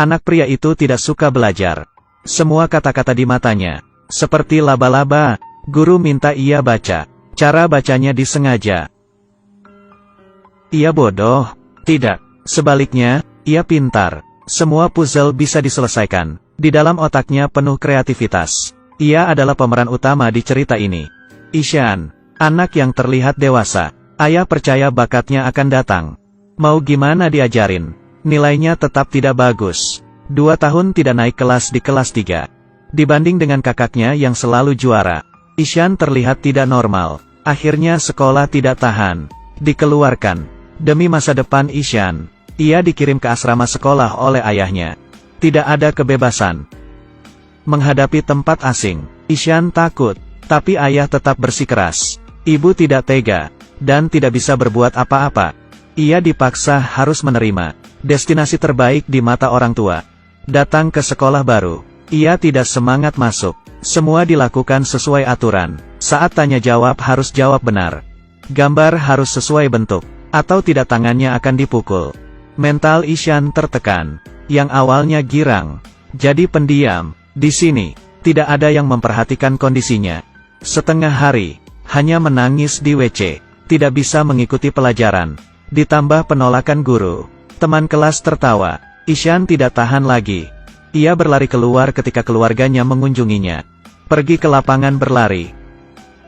Anak pria itu tidak suka belajar. Semua kata-kata di matanya seperti laba-laba. Guru minta ia baca. Cara bacanya disengaja. Ia bodoh? Tidak. Sebaliknya, ia pintar. Semua puzzle bisa diselesaikan. Di dalam otaknya penuh kreativitas. Ia adalah pemeran utama di cerita ini. Ishan, anak yang terlihat dewasa. Ayah percaya bakatnya akan datang. Mau gimana diajarin? Nilainya tetap tidak bagus. 2 tahun tidak naik kelas di kelas 3. Dibanding dengan kakaknya yang selalu juara, Ishan terlihat tidak normal. Akhirnya sekolah tidak tahan. Dikeluarkan. Demi masa depan Ishan, ia dikirim ke asrama sekolah oleh ayahnya. Tidak ada kebebasan. Menghadapi tempat asing, Ishan takut. Tapi ayah tetap bersikeras. Ibu tidak tega. Dan tidak bisa berbuat apa-apa. Ia dipaksa harus menerima destinasi terbaik di mata orang tua. Datang ke sekolah baru. Ia tidak semangat masuk. Semua dilakukan sesuai aturan. Saat tanya jawab harus jawab benar. Gambar harus sesuai bentuk. Atau tidak tangannya akan dipukul. Mental Ishan tertekan. Yang awalnya girang, jadi pendiam. Di sini, tidak ada yang memperhatikan kondisinya. Setengah hari, hanya menangis di WC. Tidak bisa mengikuti pelajaran. Ditambah penolakan guru. Teman kelas tertawa. Ishan tidak tahan lagi. Ia berlari keluar ketika keluarganya mengunjunginya. Pergi ke lapangan berlari.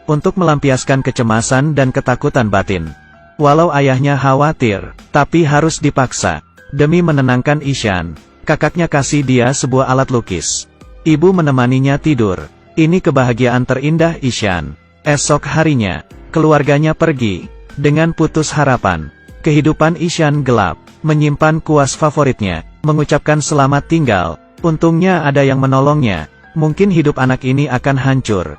Untuk melampiaskan kecemasan dan ketakutan batin. Walau ayahnya khawatir, tapi harus dipaksa. Demi menenangkan Ishan, kakaknya kasih dia sebuah alat lukis. Ibu menemaninya tidur. Ini kebahagiaan terindah Ishan. Esok harinya, keluarganya pergi. Dengan putus harapan. Kehidupan Ishan gelap. Menyimpan kuas favoritnya. Mengucapkan selamat tinggal. Untungnya ada yang menolongnya. Mungkin hidup anak ini akan hancur.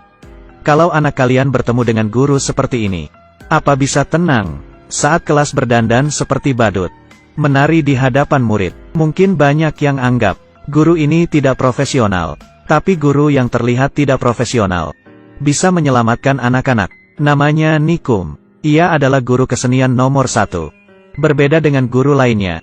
Kalau anak kalian bertemu dengan guru seperti ini, apa bisa tenang? Saat kelas berdandan seperti badut. Menari di hadapan murid. Mungkin banyak yang anggap, guru ini tidak profesional. Tapi guru yang terlihat tidak profesional. Bisa menyelamatkan anak-anak. Namanya Nikum. Ia adalah guru kesenian nomor 1. Berbeda dengan guru lainnya.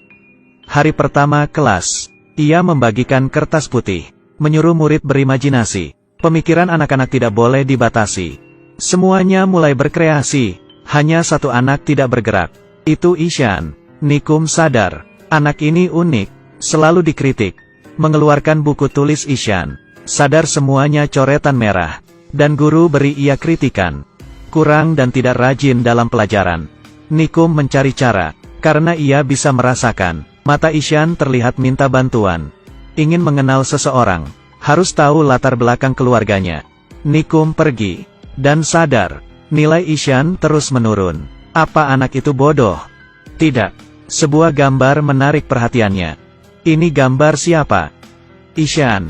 Hari pertama kelas. Ia membagikan kertas putih. Menyuruh murid berimajinasi. Pemikiran anak-anak tidak boleh dibatasi. Semuanya mulai berkreasi. Hanya satu anak tidak bergerak. Itu Ishan. Nikum sadar. Anak ini unik. Selalu dikritik. Mengeluarkan buku tulis Ishan. Sadar semuanya coretan merah. Dan guru beri ia kritikan. Kurang dan tidak rajin dalam pelajaran. Nikum mencari cara. Karena ia bisa merasakan. Mata Ishan terlihat minta bantuan. Ingin mengenal seseorang. Harus tahu latar belakang keluarganya. Nikum pergi. Dan sadar. Nilai Ishan terus menurun. Apa anak itu bodoh? Tidak. Sebuah gambar menarik perhatiannya. Ini gambar siapa? Ishan.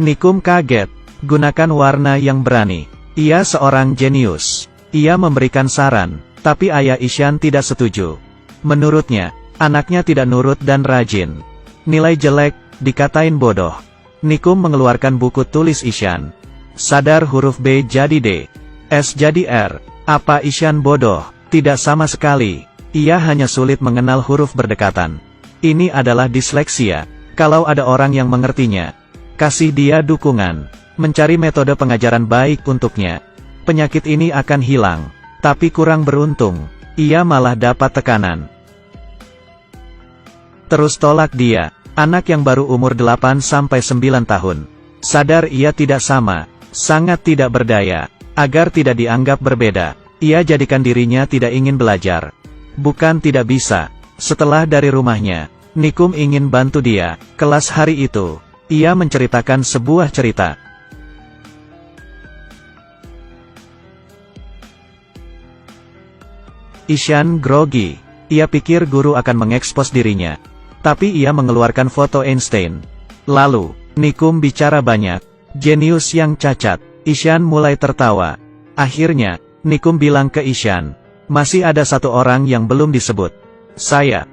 Nikum kaget. Gunakan warna yang berani. Ia seorang jenius. Ia memberikan saran. Tapi ayah Ishan tidak setuju. Menurutnya, anaknya tidak nurut dan rajin. Nilai jelek, dikatain bodoh. Nikum mengeluarkan buku tulis Ishan. Sadar huruf B jadi D. S jadi R. Apa Ishan bodoh? Tidak sama sekali. Ia hanya sulit mengenal huruf berdekatan. Ini adalah disleksia. Kalau ada orang yang mengertinya, kasih dia dukungan. Mencari metode pengajaran baik untuknya. Penyakit ini akan hilang. Tapi kurang beruntung. Ia malah dapat tekanan. Terus tolak dia. Anak yang baru umur 8-9 tahun. Sadar ia tidak sama. Sangat tidak berdaya. Agar tidak dianggap berbeda. Ia jadikan dirinya tidak ingin belajar. Bukan tidak bisa. Setelah dari rumahnya, Nikum ingin bantu dia. Kelas hari itu, ia menceritakan sebuah cerita. Ishan grogi. Ia pikir guru akan mengekspos dirinya. Tapi ia mengeluarkan foto Einstein. Lalu, Nikum bicara banyak. Jenius yang cacat. Ishan mulai tertawa. Akhirnya, Nikum bilang ke Ishan. Masih ada satu orang yang belum disebut. Saya.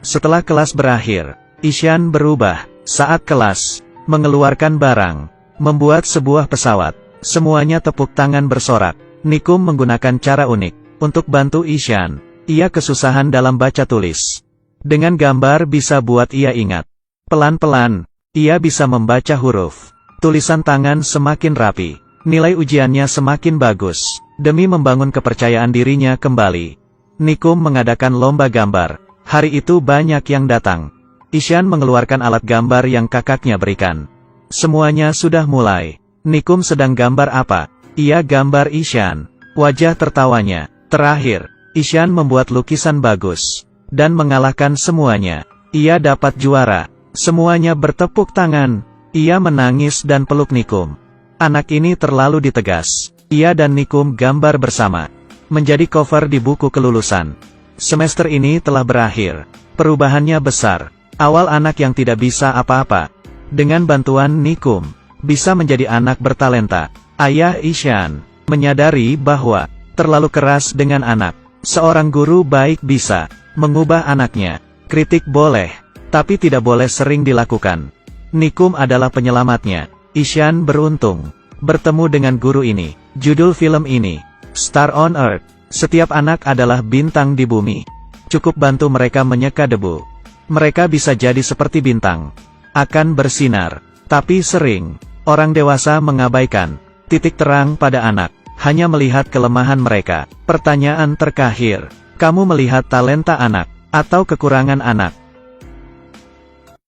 Setelah kelas berakhir, Ishan berubah. Saat kelas, mengeluarkan barang. Membuat sebuah pesawat. Semuanya tepuk tangan bersorak. Nikum menggunakan cara unik. Untuk bantu Ishan, ia kesusahan dalam baca tulis. Dengan gambar bisa buat ia ingat. Pelan-pelan, ia bisa membaca huruf. Tulisan tangan semakin rapi. Nilai ujiannya semakin bagus. Demi membangun kepercayaan dirinya kembali, Nikum mengadakan lomba gambar. Hari itu banyak yang datang. Ishan mengeluarkan alat gambar yang kakaknya berikan. Semuanya sudah mulai. Nikum sedang gambar apa? Ia gambar Ishan. Wajah tertawanya. Terakhir, Ishan membuat lukisan bagus. Dan mengalahkan semuanya. Ia dapat juara. Semuanya bertepuk tangan. Ia menangis dan peluk Nikum. Anak ini terlalu ditegas. Ia dan Nikum gambar bersama. Menjadi cover di buku kelulusan. Semester ini telah berakhir. Perubahannya besar. Awal anak yang tidak bisa apa-apa. Dengan bantuan Nikum, bisa menjadi anak bertalenta. Ayah Ishan menyadari bahwa terlalu keras dengan anak. Seorang guru baik bisa mengubah anaknya. Kritik boleh, tapi tidak boleh sering dilakukan. Nikum adalah penyelamatnya. Ishan beruntung bertemu dengan guru ini. Judul film ini, Star on Earth. Setiap anak adalah bintang di bumi. Cukup bantu mereka menyeka debu. Mereka bisa jadi seperti bintang. Akan bersinar. Tapi sering, orang dewasa mengabaikan titik terang pada anak. Hanya melihat kelemahan mereka. Pertanyaan terakhir, kamu melihat talenta anak, atau kekurangan anak?